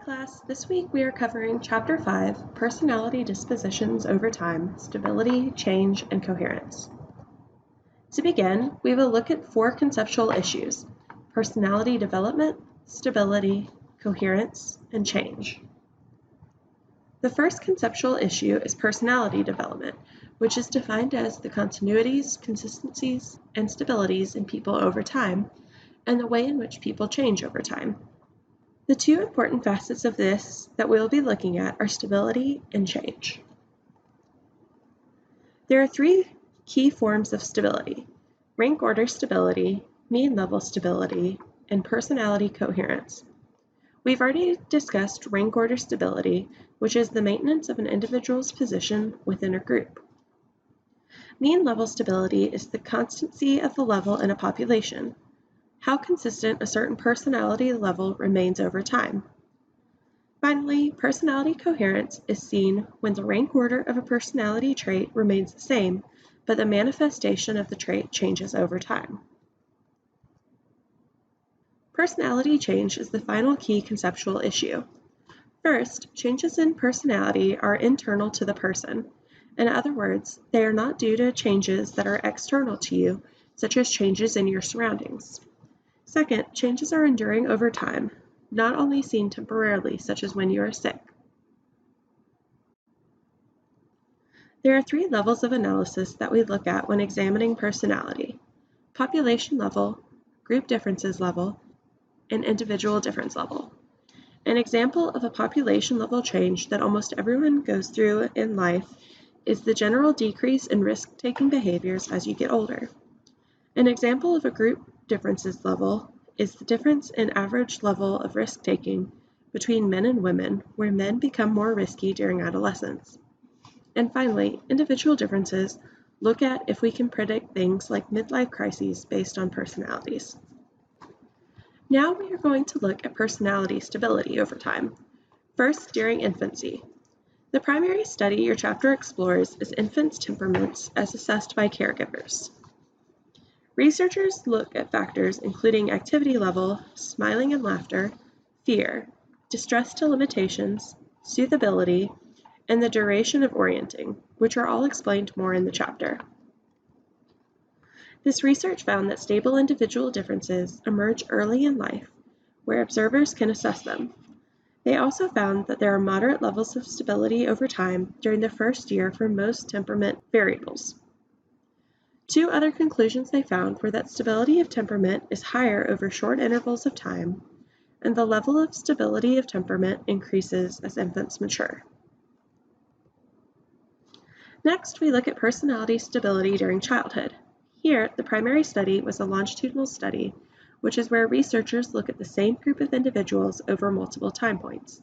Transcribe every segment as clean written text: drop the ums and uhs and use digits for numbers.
class. This week we are covering Chapter 5, Personality Dispositions Over Time, Stability, Change, and Coherence. To begin, we will look at 4 conceptual issues: personality development, stability, coherence, and change. The first conceptual issue is personality development, which is defined as the continuities, consistencies, and stabilities in people over time, and the way in which people change over time. The 2 important facets of this that we will be looking at are stability and change. There are 3 key forms of stability: rank order stability, mean level stability, and personality coherence. We've already discussed rank order stability, which is the maintenance of an individual's position within a group. Mean level stability is the constancy of the level in a population, how consistent a certain personality level remains over time. Finally, personality coherence is seen when the rank order of a personality trait remains the same, but the manifestation of the trait changes over time. Personality change is the final key conceptual issue. First, changes in personality are internal to the person. In other words, they are not due to changes that are external to you, such as changes in your surroundings. Second, changes are enduring over time, not only seen temporarily, such as when you are sick. There are 3 levels of analysis that we look at when examining personality: population level, group differences level, and individual difference level. An example of a population level change that almost everyone goes through in life is the general decrease in risk-taking behaviors as you get older. An example of a group differences level is the difference in average level of risk-taking between men and women, where men become more risky during adolescence. And finally, individual differences look at if we can predict things like midlife crises based on personalities. Now we are going to look at personality stability over time. First, during infancy. The primary study your chapter explores is infants' temperaments as assessed by caregivers. Researchers look at factors including activity level, smiling and laughter, fear, distress to limitations, soothability, and the duration of orienting, which are all explained more in the chapter. This research found that stable individual differences emerge early in life, where observers can assess them. They also found that there are moderate levels of stability over time during the first year for most temperament variables. 2 other conclusions they found were that stability of temperament is higher over short intervals of time, and the level of stability of temperament increases as infants mature. Next, we look at personality stability during childhood. Here, the primary study was a longitudinal study, which is where researchers look at the same group of individuals over multiple time points.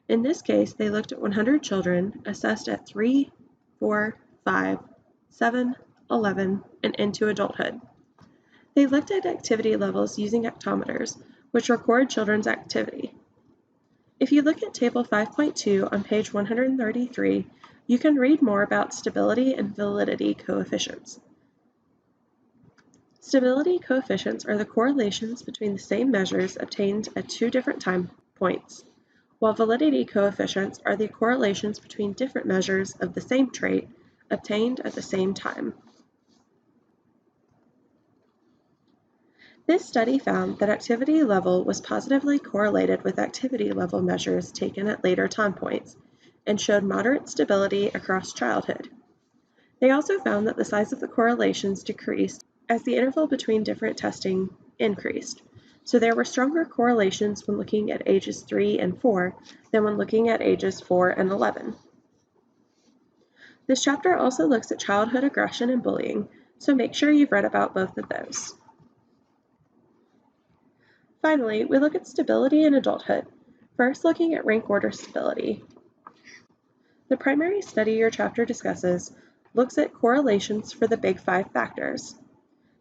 In this case, they looked at 100 children assessed at 3, 4, 5, 7, 11, and into adulthood. They looked at activity levels using ectometers, which record children's activity. If you look at Table 5.2 on page 133, you can read more about stability and validity coefficients. Stability coefficients are the correlations between the same measures obtained at 2 different time points, while validity coefficients are the correlations between different measures of the same trait obtained at the same time. This study found that activity level was positively correlated with activity level measures taken at later time points and showed moderate stability across childhood. They also found that the size of the correlations decreased as the interval between different testing increased, so there were stronger correlations when looking at ages 3 and 4 than when looking at ages 4 and 11. This chapter also looks at childhood aggression and bullying, so make sure you've read about both of those. Finally, we look at stability in adulthood, first looking at rank order stability. The primary study your chapter discusses looks at correlations for the big 5 factors.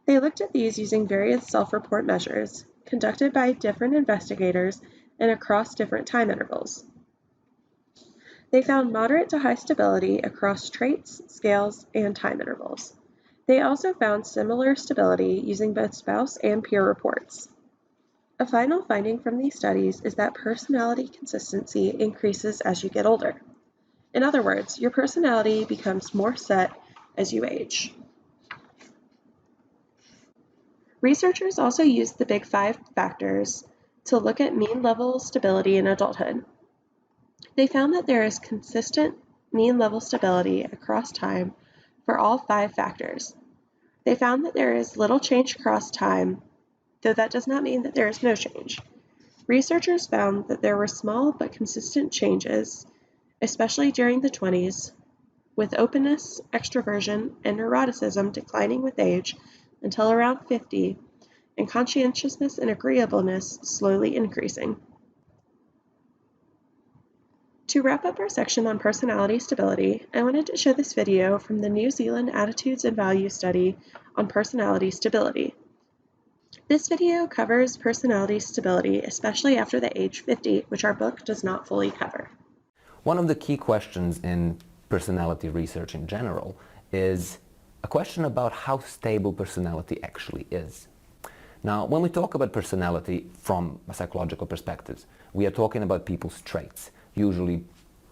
They looked at these using various self-report measures, conducted by different investigators and across different time intervals. They found moderate to high stability across traits, scales, and time intervals. They also found similar stability using both spouse and peer reports. A final finding from these studies is that personality consistency increases as you get older. In other words, your personality becomes more set as you age. Researchers also used the Big Five factors to look at mean level stability in adulthood. They found that there is consistent mean level stability across time for all 5 factors. They found that there is little change across time, though that does not mean that there is no change. Researchers found that there were small but consistent changes, especially during the 20s, with openness, extroversion, and neuroticism declining with age until around 50, and conscientiousness and agreeableness slowly increasing. To wrap up our section on personality stability, I wanted to show this video from the New Zealand Attitudes and Values Study on personality stability. This video covers personality stability, especially after the age 50, which our book does not fully cover. One of the key questions in personality research in general is a question about how stable personality actually is. Now, when we talk about personality from a psychological perspective, we are talking about people's traits, usually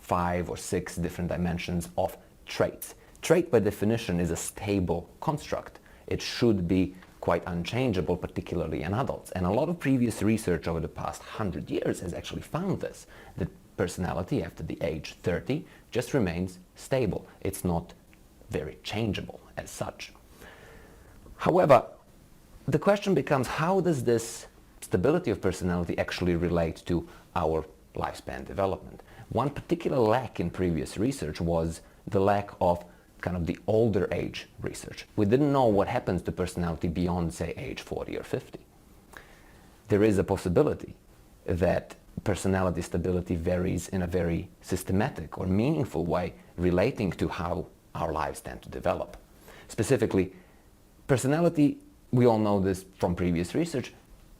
5 or 6 different dimensions of traits. Trait, by definition, is a stable construct. It should be quite unchangeable, particularly in adults. And a lot of previous research over the past 100 years has actually found this, that personality after the age 30 just remains stable. It's not very changeable as such. However, the question becomes, how does this stability of personality actually relate to our lifespan development? One particular lack in previous research was the lack of kind of the older age research. We didn't know what happens to personality beyond, say, age 40 or 50. There is a possibility that personality stability varies in a very systematic or meaningful way relating to how our lives tend to develop. Specifically, personality, we all know this from previous research,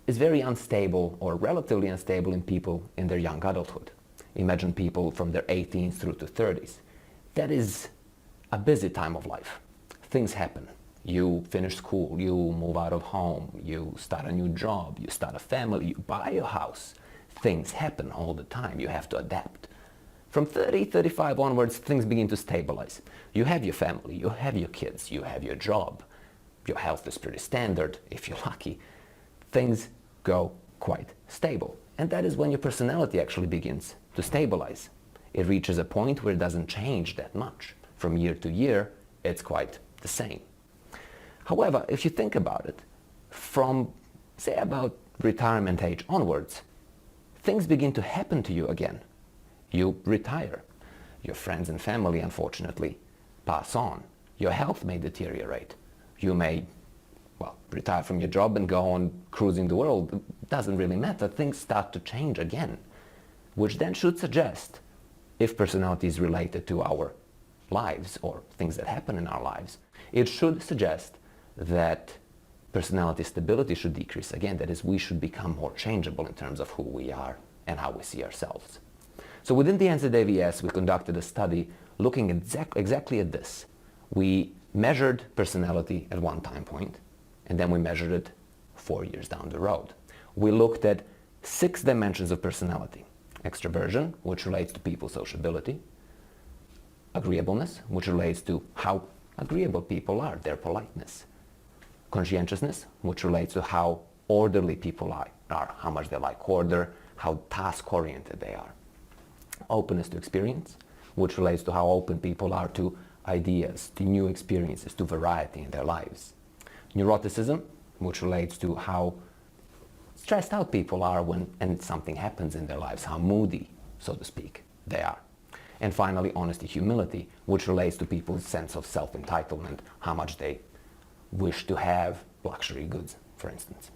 is very unstable or relatively unstable in people in their young adulthood. Imagine people from their 18s through to 30s. That is a busy time of life. Things happen. You finish school, you move out of home, you start a new job, you start a family, you buy a house. Things happen all the time. You have to adapt. From 30, 35 onwards, things begin to stabilize. You have your family, you have your kids, you have your job. Your health is pretty standard, if you're lucky. Things go quite stable. And that is when your personality actually begins to stabilize. It reaches a point where it doesn't change that much. From year to year, it's quite the same. However, if you think about it, from, say, about retirement age onwards, things begin to happen to you again. You retire. Your friends and family, unfortunately, pass on. Your health may deteriorate. You may, well, retire from your job and go on cruising the world. It doesn't really matter. Things start to change again, which then should suggest, if personality is related to our lives or things that happen in our lives, it should suggest that personality stability should decrease again. That is, we should become more changeable in terms of who we are and how we see ourselves. So within the NZAVS, we conducted a study looking exactly at this. We measured personality at one time point, and then we measured it 4 years down the road. We looked at 6 dimensions of personality. Extroversion, which relates to people's sociability. Agreeableness, which relates to how agreeable people are, their politeness. Conscientiousness, which relates to how orderly people are, how much they like order, how task-oriented they are. Openness to experience, which relates to how open people are to ideas, to new experiences, to variety in their lives. Neuroticism, which relates to how stressed out people are when something happens in their lives, how moody, so to speak, they are. And finally, honesty, humility, which relates to people's sense of self-entitlement, how much they wish to have luxury goods, for instance.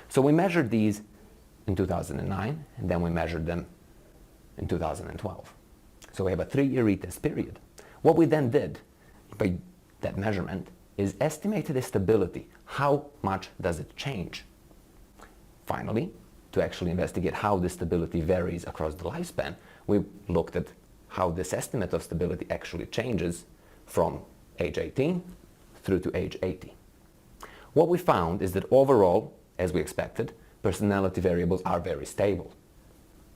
So we measured these in 2009, and then we measured them in 2012. So we have a 3-year retest period. What we then did by that measurement is estimated the stability. How much does it change? Finally, to actually investigate how this stability varies across the lifespan, we looked at how this estimate of stability actually changes from age 18 through to age 80. What we found is that overall, as we expected, personality variables are very stable.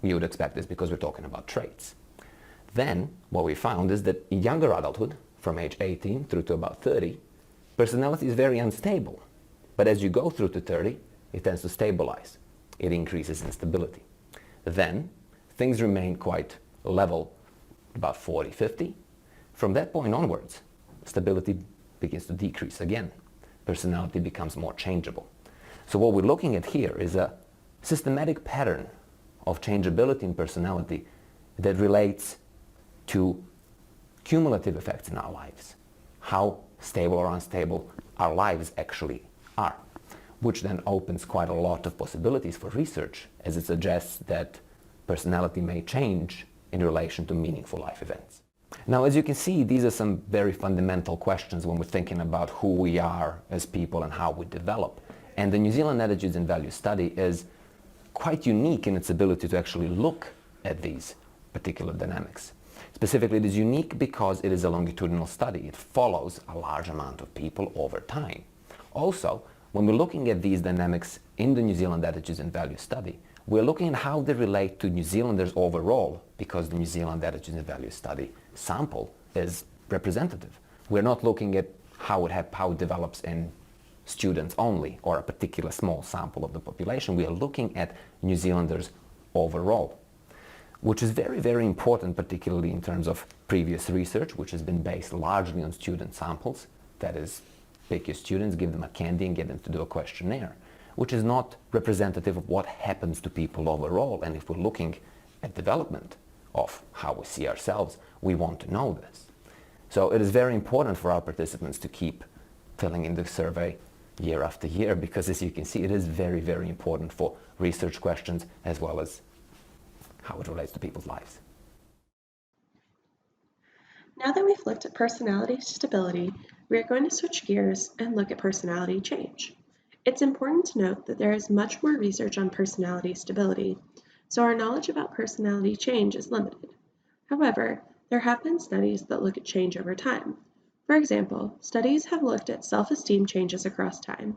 You would expect this because we're talking about traits. Then, what we found is that in younger adulthood, from age 18 through to about 30, personality is very unstable. But as you go through to 30, it tends to stabilize. It increases in stability. Then, things remain quite level about 40, 50. From that point onwards, stability begins to decrease again. Personality becomes more changeable. So what we're looking at here is a systematic pattern of changeability in personality that relates to cumulative effects in our lives, how stable or unstable our lives actually are, which then opens quite a lot of possibilities for research, as it suggests that personality may change in relation to meaningful life events. Now, as you can see, these are some very fundamental questions when we're thinking about who we are as people and how we develop. And the New Zealand Attitudes and Values study is quite unique in its ability to actually look at these particular dynamics. Specifically, it is unique because it is a longitudinal study. It follows a large amount of people over time. Also, when we're looking at these dynamics in the New Zealand Attitudes and Values study, we're looking at how they relate to New Zealanders overall, because the New Zealand Attitudes and Values study sample is representative. We're not looking at how it develops in students only or a particular small sample of the population. We are looking at New Zealanders overall, which is very, very important, particularly in terms of previous research, which has been based largely on student samples. That is, pick your students, give them a candy and get them to do a questionnaire, which is not representative of what happens to people overall. And if we're looking at development of how we see ourselves, we want to know this. So it is very important for our participants to keep filling in the survey year after year, because as you can see, it is very, very important for research questions as well as how it relates to people's lives. Now that we've looked at personality stability, we are going to switch gears and look at personality change. It's important to note that there is much more research on personality stability, so our knowledge about personality change is limited. However, there have been studies that look at change over time. For example, studies have looked at self-esteem changes across time,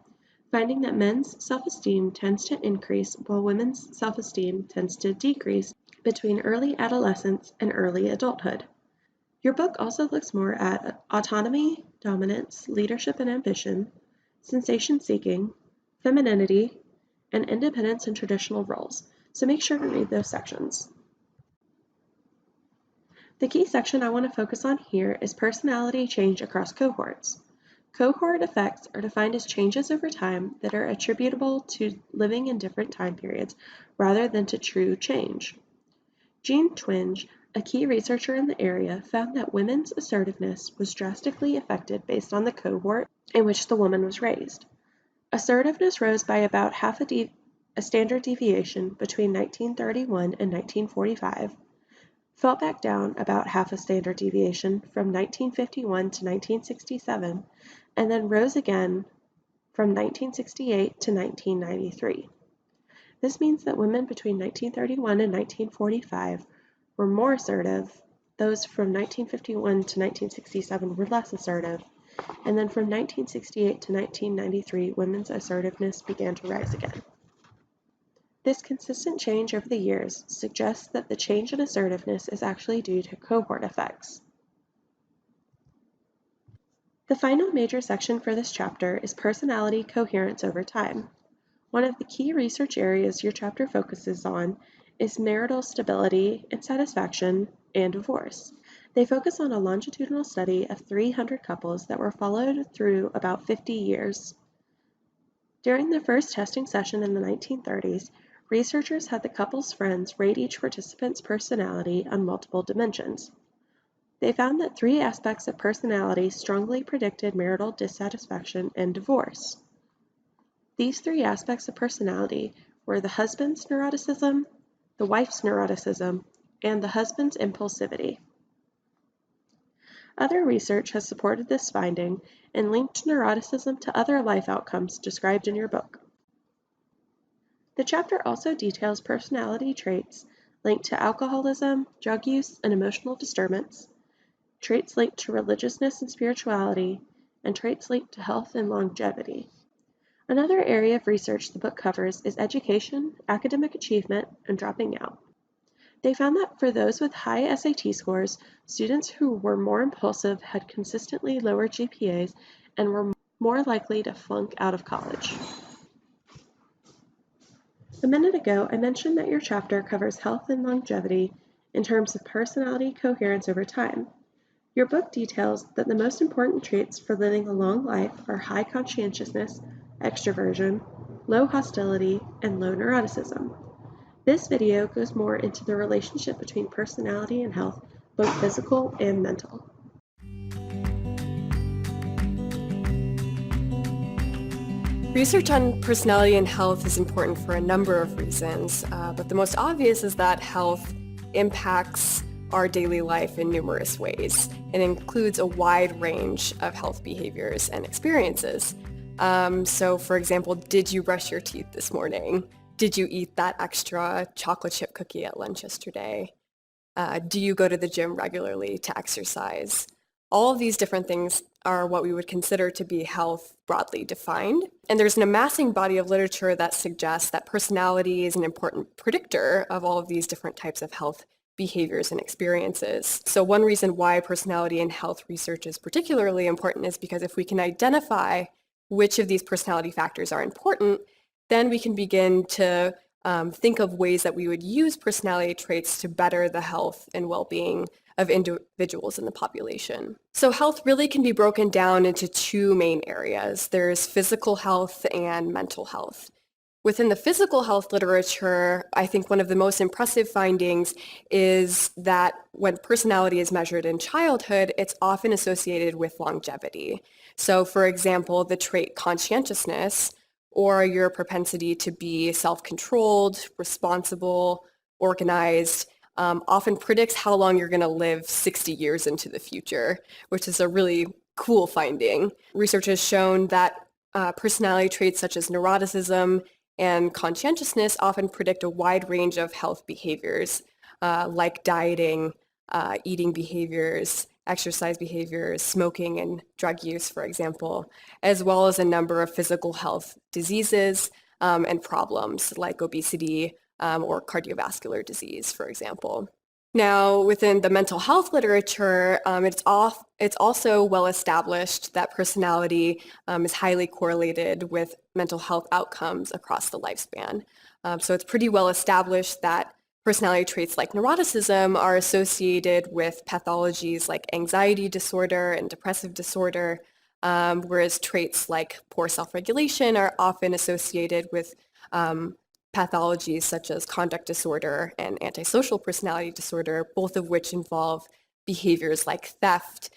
finding that men's self-esteem tends to increase while women's self-esteem tends to decrease between early adolescence and early adulthood. Your book also looks more at autonomy, dominance, leadership and ambition, sensation-seeking, femininity, and independence in traditional roles, so make sure to read those sections. The key section I want to focus on here is personality change across cohorts. Cohort effects are defined as changes over time that are attributable to living in different time periods rather than to true change. Jean Twenge, a key researcher in the area, found that women's assertiveness was drastically affected based on the cohort in which the woman was raised. Assertiveness rose by about half a standard deviation between 1931 and 1945, fell back down about half a standard deviation from 1951 to 1967, and then rose again from 1968 to 1993. This means that women between 1931 and 1945 were more assertive, those from 1951 to 1967 were less assertive, and then from 1968 to 1993, women's assertiveness began to rise again. This consistent change over the years suggests that the change in assertiveness is actually due to cohort effects. The final major section for this chapter is personality coherence over time. One of the key research areas your chapter focuses on is marital stability and satisfaction and divorce. They focus on a longitudinal study of 300 couples that were followed through about 50 years. During the first testing session in the 1930s, researchers had the couple's friends rate each participant's personality on multiple dimensions. They found that 3 aspects of personality strongly predicted marital dissatisfaction and divorce. These 3 aspects of personality were the husband's neuroticism, the wife's neuroticism, and the husband's impulsivity. Other research has supported this finding and linked neuroticism to other life outcomes described in your book. The chapter also details personality traits linked to alcoholism, drug use, and emotional disturbance, traits linked to religiousness and spirituality, and traits linked to health and longevity. Another area of research the book covers is education, academic achievement, and dropping out. They found that for those with high SAT scores, students who were more impulsive had consistently lower GPAs and were more likely to flunk out of college. A minute ago, I mentioned that your chapter covers health and longevity in terms of personality coherence over time. Your book details that the most important traits for living a long life are high conscientiousness, extroversion, low hostility, and low neuroticism. This video goes more into the relationship between personality and health, both physical and mental. Research on personality and health is important for a number of reasons, but the most obvious is that health impacts our daily life in numerous ways. It includes a wide range of health behaviors and experiences. So for example, did you brush your teeth this morning? Did you eat that extra chocolate chip cookie at lunch yesterday? Do you go to the gym regularly to exercise? All of these different things are what we would consider to be health broadly defined. And there's an amassing body of literature that suggests that personality is an important predictor of all of these different types of health behaviors and experiences. So one reason why personality and health research is particularly important is because if we can identify which of these personality factors are important, then we can begin to think of ways that we would use personality traits to better the health and well-being of individuals in the population. So health really can be broken down into two main areas. There's physical health and mental health. Within the physical health literature, I think one of the most impressive findings is that when personality is measured in childhood, it's often associated with longevity. So for example, the trait conscientiousness, or your propensity to be self-controlled, responsible, organized, often predicts how long you're going to live 60 years into the future, which is a really cool finding. Research has shown that personality traits such as neuroticism and conscientiousness often predict a wide range of health behaviors, like dieting, eating behaviors, exercise behaviors, smoking and drug use, for example, as well as a number of physical health diseases and problems like obesity or cardiovascular disease, for example. Now, within the mental health literature, it's also well established that personality is highly correlated with mental health outcomes across the lifespan. So it's pretty well established that personality traits like neuroticism are associated with pathologies like anxiety disorder and depressive disorder, whereas traits like poor self-regulation are often associated with pathologies such as conduct disorder and antisocial personality disorder, both of which involve behaviors like theft,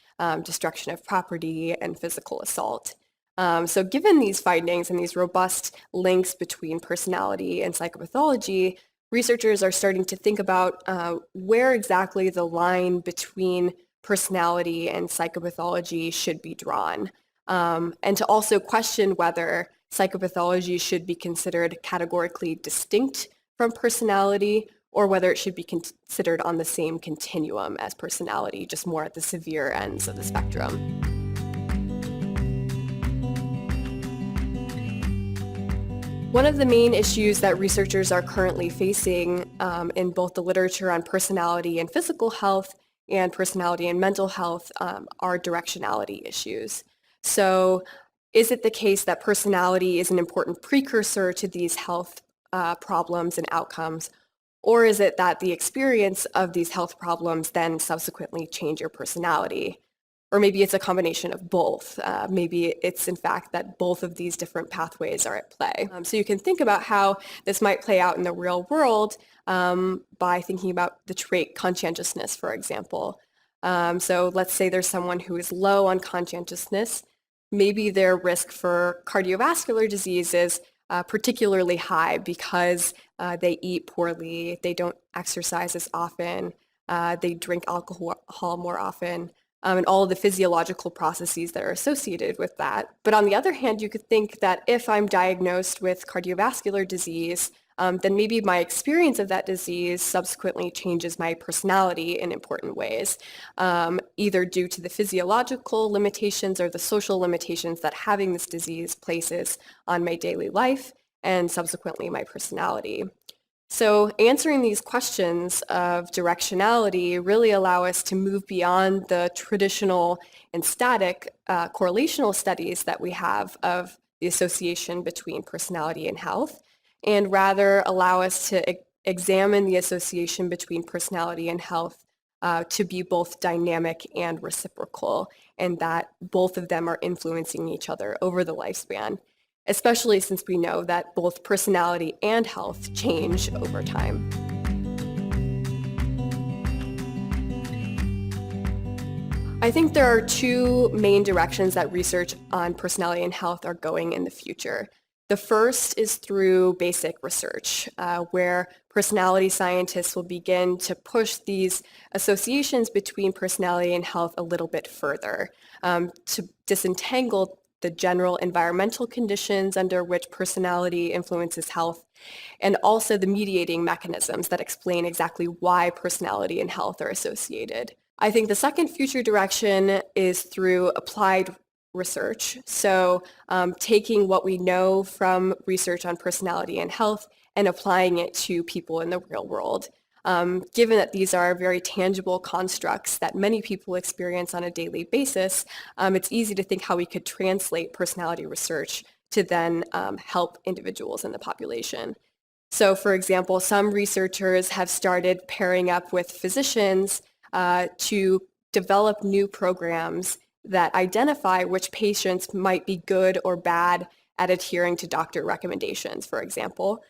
destruction of property, and physical assault. So given these findings and these robust links between personality and psychopathology, researchers are starting to think about where exactly the line between personality and psychopathology should be drawn, and to also question whether psychopathology should be considered categorically distinct from personality or whether it should be considered on the same continuum as personality, just more at the severe ends of the spectrum. One of the main issues that researchers are currently facing in both the literature on personality and physical health and personality and mental health are directionality issues. So is it the case that personality is an important precursor to these health problems and outcomes, or is it that the experience of these health problems then subsequently change your personality? Or maybe it's a combination of both. Maybe it's in fact that both of these different pathways are at play. So you can think about how this might play out in the real world by thinking about the trait conscientiousness, for example. So let's say there's someone who is low on conscientiousness. Maybe their risk for cardiovascular disease is particularly high because they eat poorly, they don't exercise as often, they drink alcohol more often, and all of the physiological processes that are associated with that. But on the other hand, you could think that if I'm diagnosed with cardiovascular disease, then maybe my experience of that disease subsequently changes my personality in important ways, either due to the physiological limitations or the social limitations that having this disease places on my daily life and subsequently my personality. So answering these questions of directionality really allow us to move beyond the traditional and static correlational studies that we have of the association between personality and health, and rather allow us to examine the association between personality and health to be both dynamic and reciprocal, and that both of them are influencing each other over the lifespan, especially since we know that both personality and health change over time. I think there are two main directions that research on personality and health are going in the future. The first is through basic research, where personality scientists will begin to push these associations between personality and health a little bit further, to disentangle the general environmental conditions under which personality influences health, and also the mediating mechanisms that explain exactly why personality and health are associated. I think the second future direction is through applied research. So taking what we know from research on personality and health and applying it to people in the real world. Given that these are very tangible constructs that many people experience on a daily basis, it's easy to think how we could translate personality research to then help individuals in the population. So for example, some researchers have started pairing up with physicians to develop new programs that identify which patients might be good or bad at adhering to doctor recommendations, for example,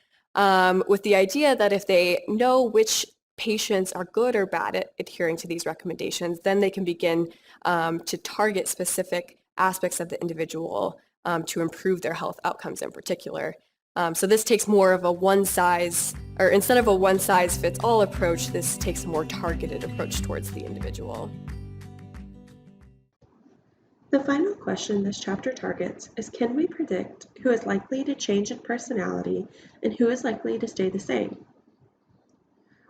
with the idea that if they know which patients are good or bad at adhering to these recommendations, then they can begin to target specific aspects of the individual to improve their health outcomes in particular. So this takes more of a instead of a one-size-fits-all approach, this takes a more targeted approach towards the individual. The final question this chapter targets is, can we predict who is likely to change in personality and who is likely to stay the same?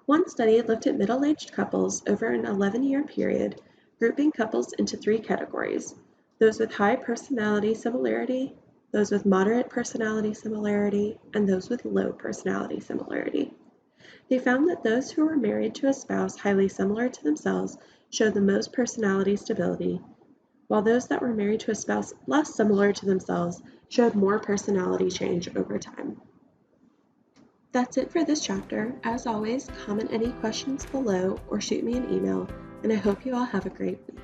One study looked at middle-aged couples over an 11-year period, grouping couples into 3 categories: those with high personality similarity, those with moderate personality similarity, and those with low personality similarity. They found that those who were married to a spouse highly similar to themselves showed the most personality stability, while those that were married to a spouse less similar to themselves showed more personality change over time. That's it for this chapter. As always, comment any questions below or shoot me an email, and I hope you all have a great week.